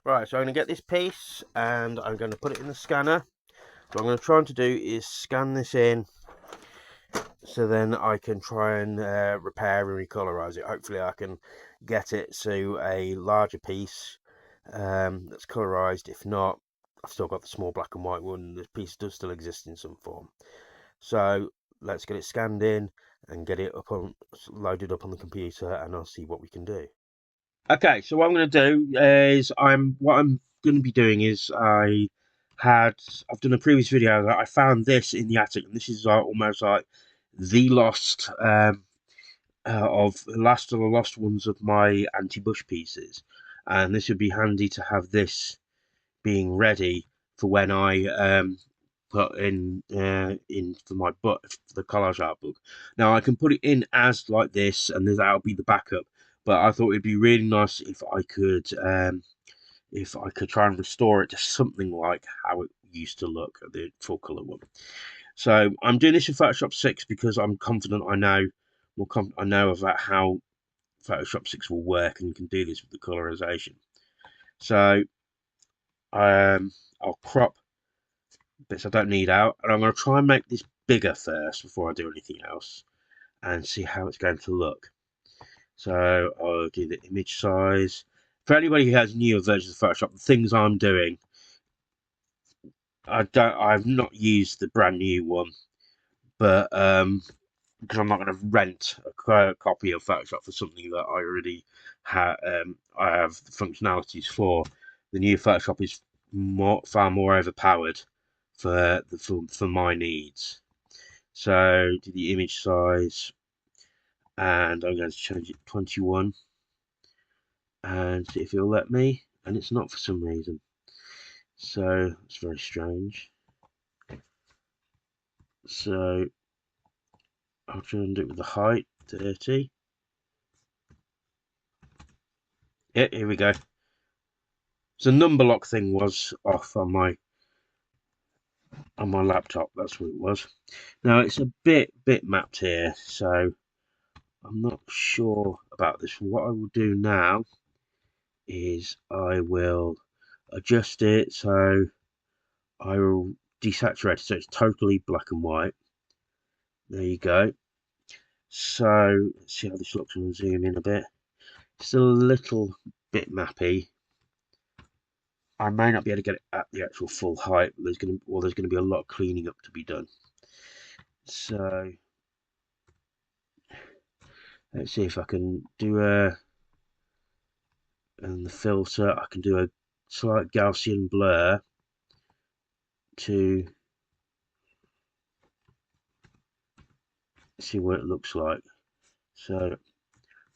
Right, so I'm going to get this piece and I'm going to put it in the scanner. What I'm going to try to do is scan this in so then I can try and repair and recolourise it. Hopefully I can get it to a larger piece that's colourised. If not, I've still got the small black and white one. The piece does still exist in some form. So let's get it scanned in and get it loaded up on the computer, and I'll see what we can do. Okay, so what I'm going to do is what I'm going to be doing is I've done a previous video that I found this in the attic, and this is almost like the lost of the lost ones of my anti-bush pieces, and this would be handy to have this being ready for when I put in for my book, for the collage art book. Now I can put it in as like this, and that'll be the backup. But I thought it'd be really nice if I could try and restore it to something like how it used to look, the full color one. So I'm doing this in Photoshop 6 because I'm confident I know about how Photoshop 6 will work, and you can do this with the colorization. So I'll crop bits I don't need out, and I'm going to try and make this bigger first before I do anything else, and see how it's going to look. So I'll do the image size. For anybody who has newer versions of Photoshop, the things I'm doing, I've not used the brand new one, but because I'm not going to rent a copy of Photoshop for something that I already I have the functionalities for. The new Photoshop is far more overpowered for my needs. So do the image size, and I'm going to change it to 21, and see if it'll let me, and it's not for some reason. So it's very strange. So I'll try and do it with the height 30. Yeah, here we go. So number lock thing was off on my laptop. That's what it was. Now it's a bit mapped here, so I'm not sure about this. What I will do now is I will adjust it, so I will desaturate it so it's totally black and white. There you go. So let's see how this looks. I'm going to zoom in a bit. It's a little bit mappy. I may not be able to get it at the actual full height, but there's going to be a lot of cleaning up to be done. So let's see if I can do and the filter. I can do a slight Gaussian blur to see what it looks like. So,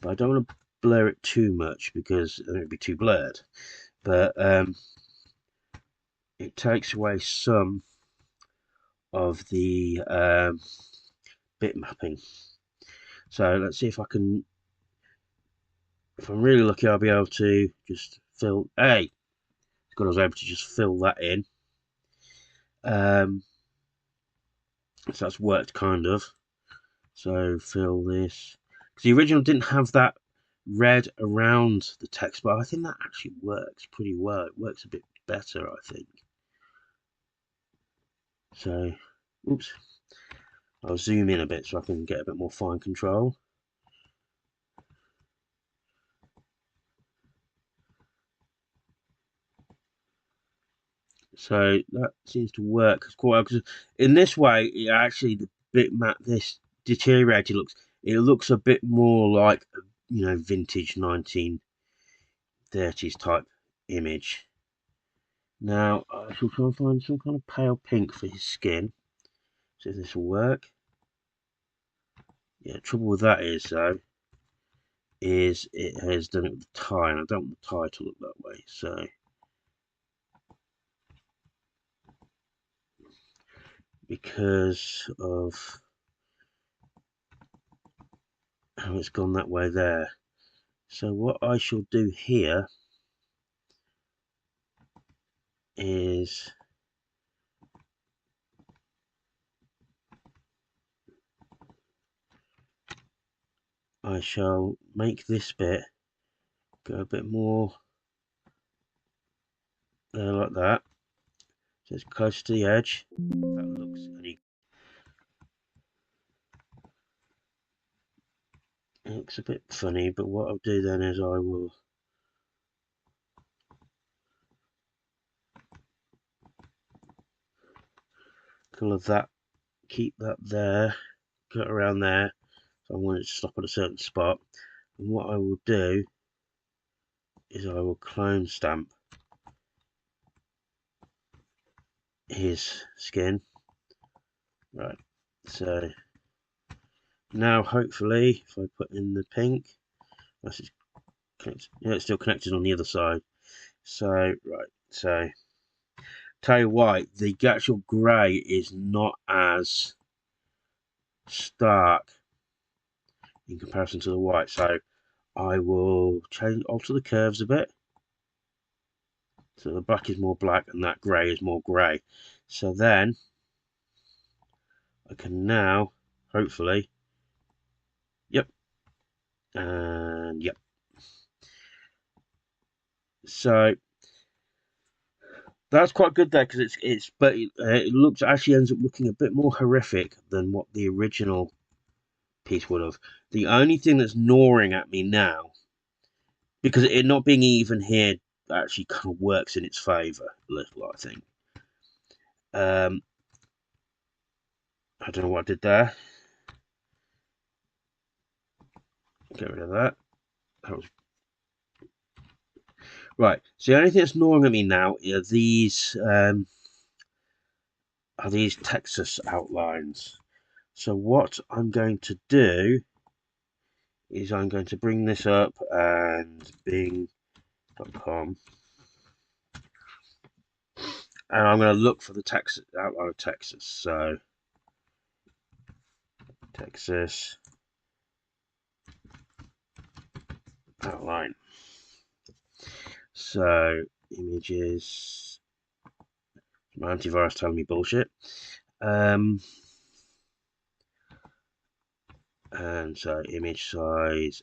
but I don't want to blur it too much because then it'd be too blurred. But it takes away some of the bit mapping. So let's see if I can. If I'm really lucky, I'll be able to just fill. Hey, God, I was able to just fill that in. So that's worked kind of. So fill this, because the original didn't have that red around the text, but I think that actually works pretty well. It works a bit better, I think. So, oops, I'll zoom in a bit so I can get a bit more fine control. So that seems to work quite well, because in this way, it actually, the bitmap, this deteriorated looks, it looks a bit more like, vintage 1930s type image. Now I shall try and find some kind of pale pink for his skin. See if this will work. Yeah, trouble with that is though, is it has done it with the tie, and I don't want the tie to look that way. So because of how it's gone that way there. So what I shall do here is I shall make this bit go a bit more like that. So it's close to the edge. That looks a bit funny, but what I'll do then is I will colour that, keep that there, cut around there. So I want it to stop at a certain spot. And what I will do is I will clone stamp his skin. Right, so now hopefully if I put in the pink, that's connected. Yeah, it's still connected on the other side. So right, so tell you why, the actual grey is not as stark in comparison to the white. So I will alter the curves a bit. So the black is more black and that grey is more grey. So then I can now, hopefully, yep, and yep. So that's quite good there because it looks, actually ends up looking a bit more horrific than what the original piece would have. The only thing that's gnawing at me now, because it not being even here actually kind of works in its favour a little, I think. I don't know what I did there. Get rid of that. That was right. So the only thing that's gnawing at me now are these Texas outlines. So what I'm going to do is I'm going to bring this up and Bing.com, and I'm going to look for the Texas outline of Texas. So Texas outline. So images. My antivirus telling me bullshit. And so image size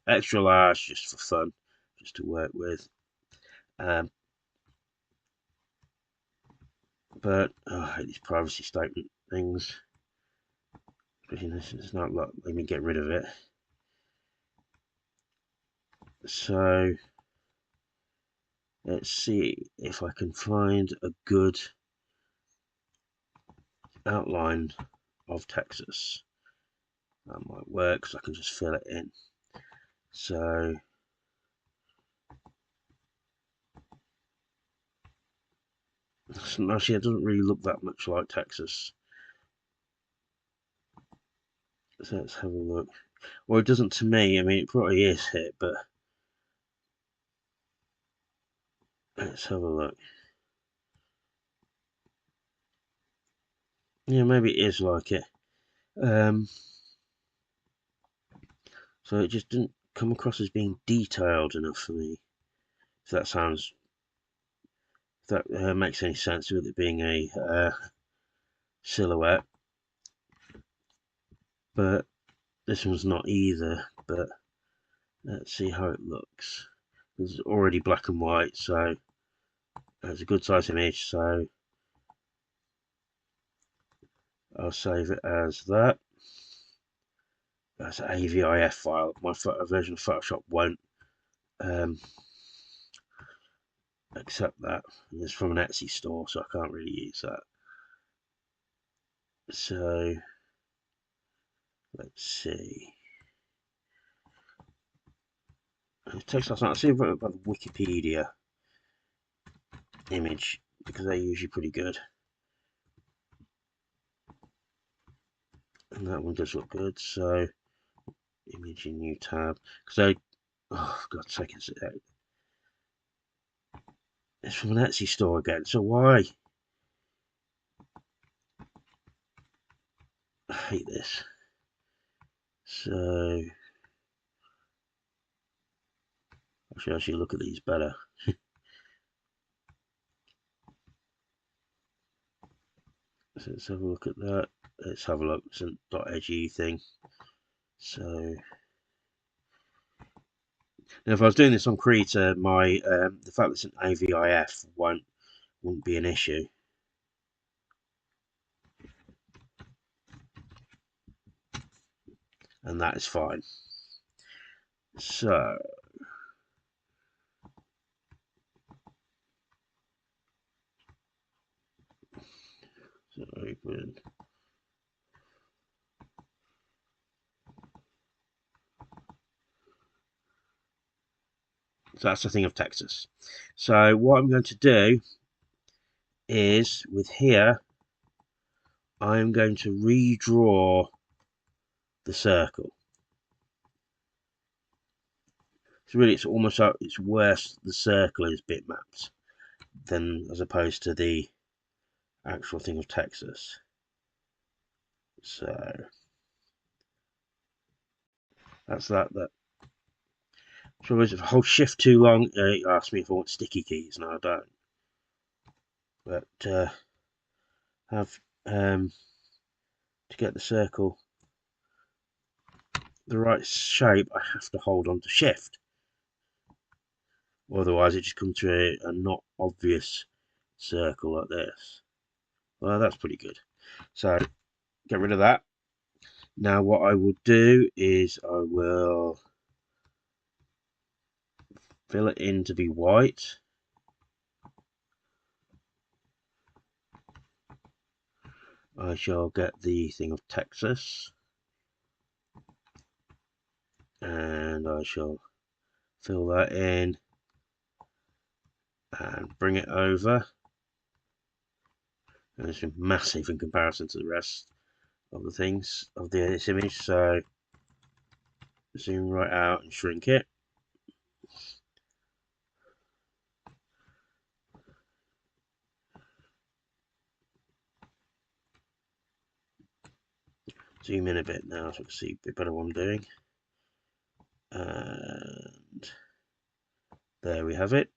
extra large, just for fun, just to work with. But I hate these privacy statement things. It's not like let me get rid of it. So let's see if I can find a good outline of Texas. That might work because I can just fill it in. So actually, it doesn't really look that much like Texas. So let's have a look. Well, it doesn't to me. I mean, it probably is it, but let's have a look. Yeah, maybe it is like it. So it just didn't come across as being detailed enough for me. If that sounds, if that makes any sense with it being a silhouette. But this one's not either. But let's see how it looks. It's already black and white, so it's a good size image. So I'll save it as that. That's an AVIF file. My version of Photoshop won't accept that. It's from an Etsy store, so I can't really use that. So let's see. Text last night. I'll see about the Wikipedia image because they're usually pretty good. And that one does look good. So image in new tab. Because oh for God's sake, it's from an Etsy store again. So why? I hate this. So I should actually look at these better. So let's have a look at that. Let's have a look. It's a .edgy thing. So Now, if I was doing this on Krita, my the fact that it's an AVIF wouldn't be an issue. And that is fine. So open. So that's the thing of Texas. So what I'm going to do is, with here, I'm going to redraw the circle. So really, it's almost like it's worse the circle is bitmapped than as opposed to the actual thing of Texas. So that's that. So if I hold shift too long, it asks me if I want sticky keys. No, I don't. But have to get the circle the right shape, I have to hold on to shift. Otherwise, it just comes to a not obvious circle like this. Well, that's pretty good. So get rid of that. Now what I will do is I will fill it in to be white. I shall get the thing of Texas. And I shall fill that in and bring it over. And it's massive in comparison to the rest of the things of this image, so zoom right out and shrink it. Zoom in a bit now so I can see a bit better what I'm doing. And there we have it.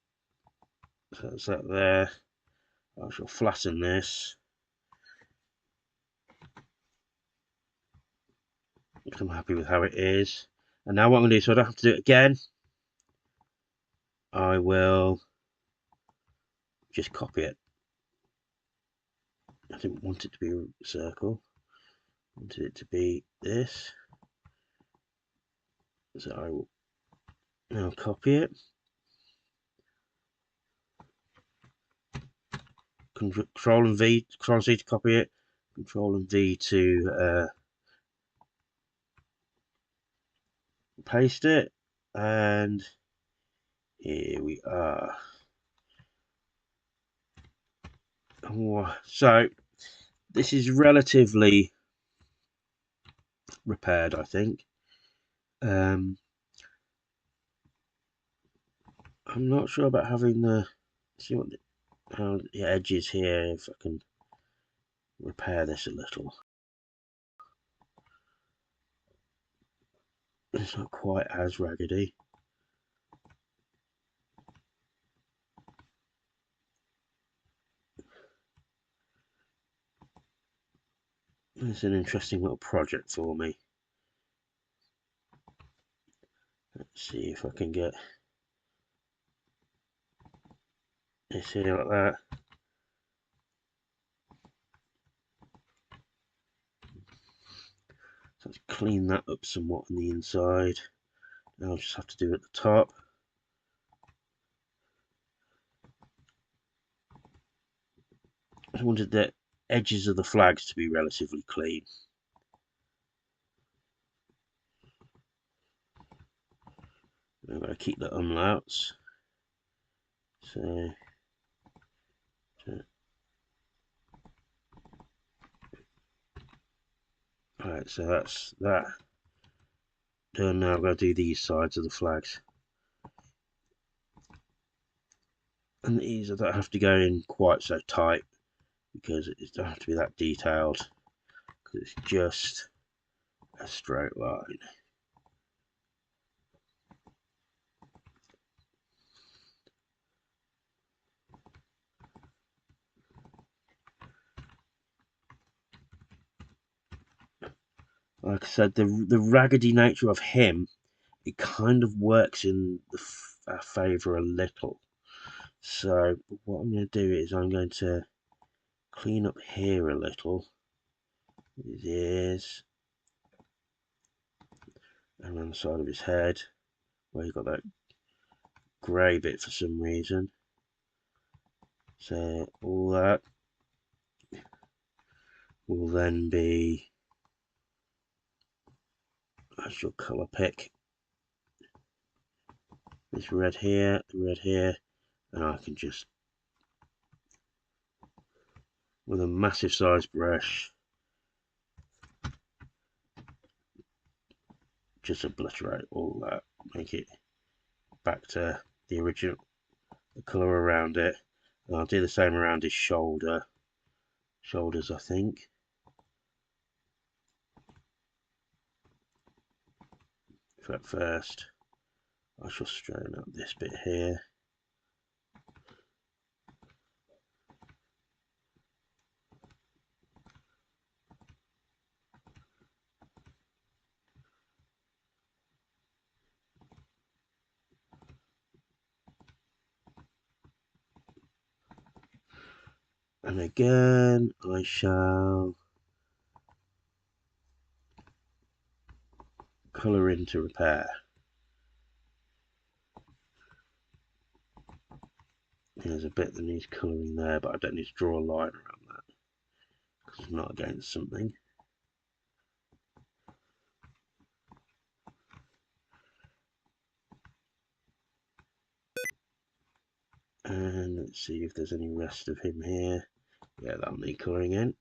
So that's that there. I shall flatten this. I'm happy with how it is. And now what I'm going to do, so I don't have to do it again, I will just copy it. I didn't want it to be a circle. I wanted it to be this. So I will now copy it. Control and V, Control and C to copy it. Control and V to paste it. And here we are. So this is relatively repaired, I think. I'm not sure about having the how the edges here, if I can repair this a little. It's not quite as raggedy. It's an interesting little project for me. Let's see if I can get this here like that. So let's clean that up somewhat on the inside. Now I'll just have to do it at the top. I wanted the edges of the flags to be relatively clean. I'm going to keep the umlauts. So alright, so that's that done. Now I'm going to do these sides of the flags. And these I don't have to go in quite so tight because it doesn't have to be that detailed, because it's just a straight line. Like I said, the raggedy nature of him it kind of works in our favour a little. So what I'm going to do is I'm going to clean up here a little, his ears, and on the side of his head, where he's got that grey bit for some reason. So all that will then be, I shall colour pick this red here, and I can just, with a massive size brush, just obliterate all that, make it back to the original colour around it. And I'll do the same around his shoulders, I think. So at first, I shall straighten up this bit here. And again, I shall colour in to repair. There's a bit that needs colouring there, but I don't need to draw a line around that because it's not against something. And let's see if there's any rest of him here. Yeah, that'll need colouring in.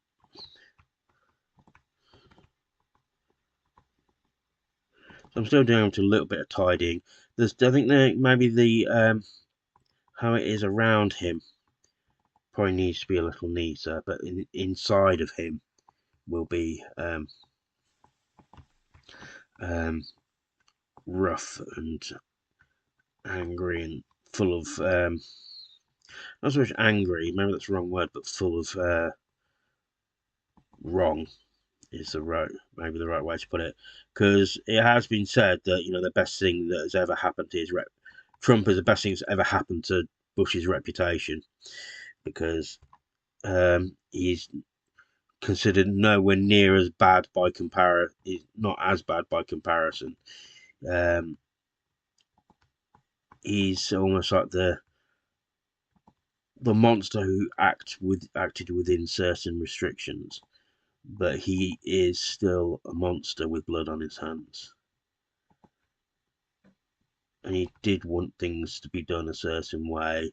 So I'm still doing a little bit of tidying. I think that maybe the how it is around him probably needs to be a little neater, but inside of him will be rough and angry and full of not so much angry, maybe that's the wrong word, but full of wrong is maybe the right way to put it, because it has been said that the best thing that has ever happened to Trump is the best thing that's ever happened to Bush's reputation, because he's considered nowhere near as bad by comparison. He's not as bad by comparison. He's almost like the monster who acted within certain restrictions, but he is still a monster with blood on his hands. And he did want things to be done a certain way,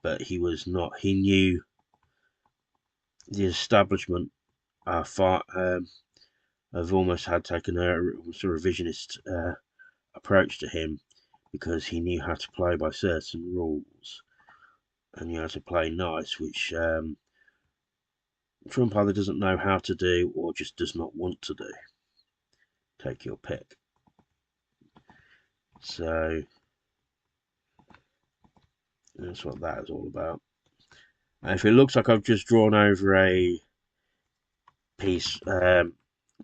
but he was not. He knew the establishment have almost had taken a revisionist approach to him, because he knew how to play by certain rules, and he had to play nice, which Trump either doesn't know how to do or just does not want to do. Take your pick. So that's what that is all about. And if it looks like I've just drawn over a piece,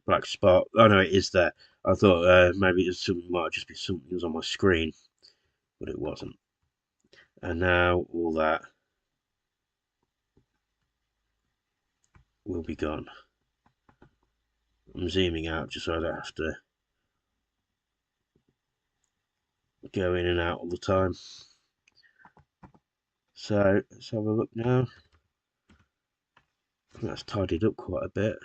black spot, oh no, it is there. I thought maybe it might just be something that was on my screen, but it wasn't. And now all that will be gone. I'm zooming out just so I don't have to go in and out all the time. So let's have a look now. That's tidied up quite a bit.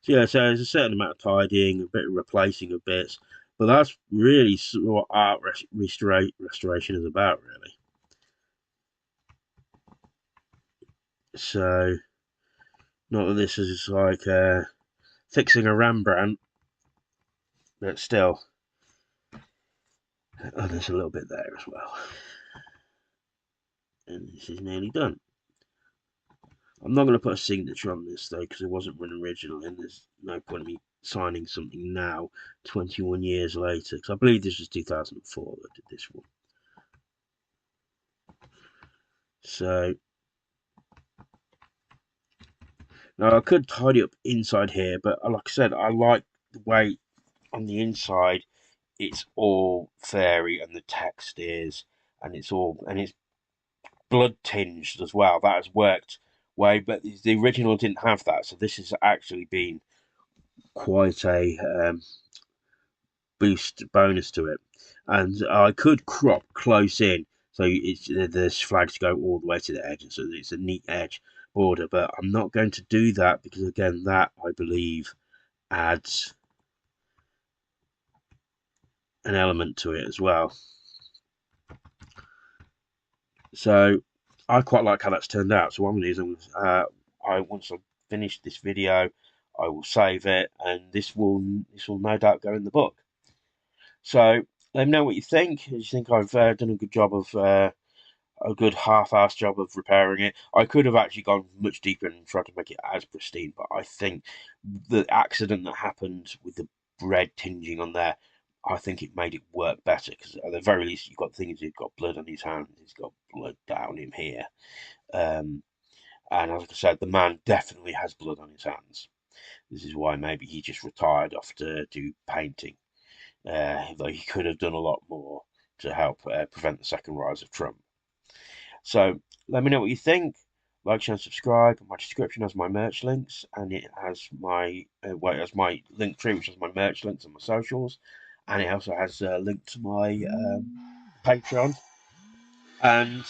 So yeah, so there's a certain amount of tidying, a bit of replacing of bits, but that's really what art restoration is about, really. So, not that this is like fixing a Rembrandt, but still. Oh, there's a little bit there as well. And this is nearly done. I'm not going to put a signature on this though, because it wasn't an original, and there's no point in me signing something now, 21 years later, because I believe this was 2004 that I did this one. So now I could tidy up inside here, but like I said, I like the way on the inside it's all fairy and the text is, and it's blood tinged as well. That has worked way, but the original didn't have that, so this has actually been quite a bonus to it. And I could crop close in, so the flags go all the way to the edge, so it's a neat edge border. But I'm not going to do that because, again, that I believe adds an element to it as well. So I quite like how that's turned out. So what I'm going to do is once I've finished this video, I will save it, and this will no doubt go in the book. So let me know what you think. Do you think I've done a good job of a good half-assed job of repairing it? I could have actually gone much deeper and tried to make it as pristine, but I think the accident that happened with the red tinging on there, I think it made it work better, because at the very least you've got things, he's got blood on his hands, he's got blood down him here, and as I said, the man definitely has blood on his hands. This is why maybe he just retired off to do painting, though he could have done a lot more to help prevent the second rise of Trump. So let me know what you think. Like, share, and subscribe. My description has my merch links, and it has my my link tree, which has my merch links and my socials, and it also has a link to my Patreon. And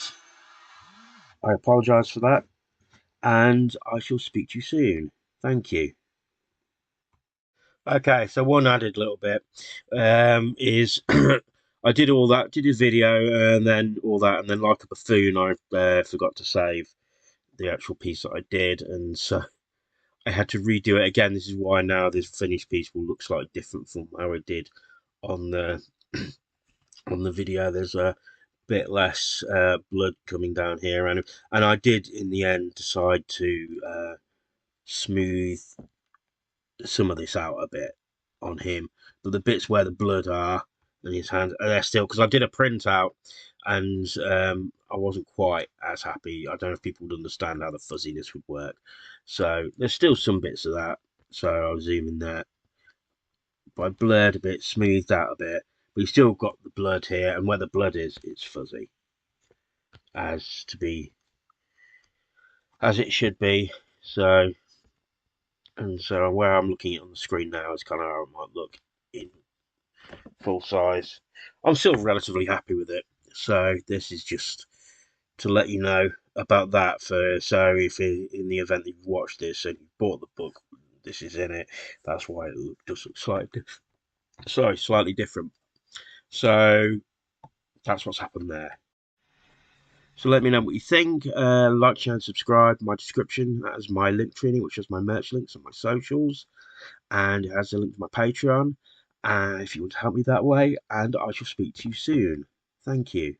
I apologise for that, and I shall speak to you soon. Thank you. Okay, so one added little bit is I did all that, did a video, and then all that, and then like a buffoon, I forgot to save the actual piece that I did, and so I had to redo it again. This is why now this finished piece will look slightly different from how I did on the on the video. There's a bit less blood coming down here, and I did in the end decide to smooth some of this out a bit on him, but the bits where the blood are and his hands, they're still, because I did a printout, and I wasn't quite as happy. I don't know if people would understand how the fuzziness would work, so there's still some bits of that. So I was even there, but I blurred a bit, smoothed out a bit, but you still got the blood here, and where the blood is, it's fuzzy as it should be. So, and so where I'm looking at on the screen now is kind of how it might look in full size. I'm still relatively happy with it. So this is just to let you know about that. So if in the event that you've watched this and you bought the book, this is in it. That's why it does look slightly different. So that's what's happened there. So let me know what you think. Like, share, and subscribe. My description has my link tree, which has my merch links and my socials, and it has a link to my Patreon. If you want to help me that way, and I shall speak to you soon. Thank you.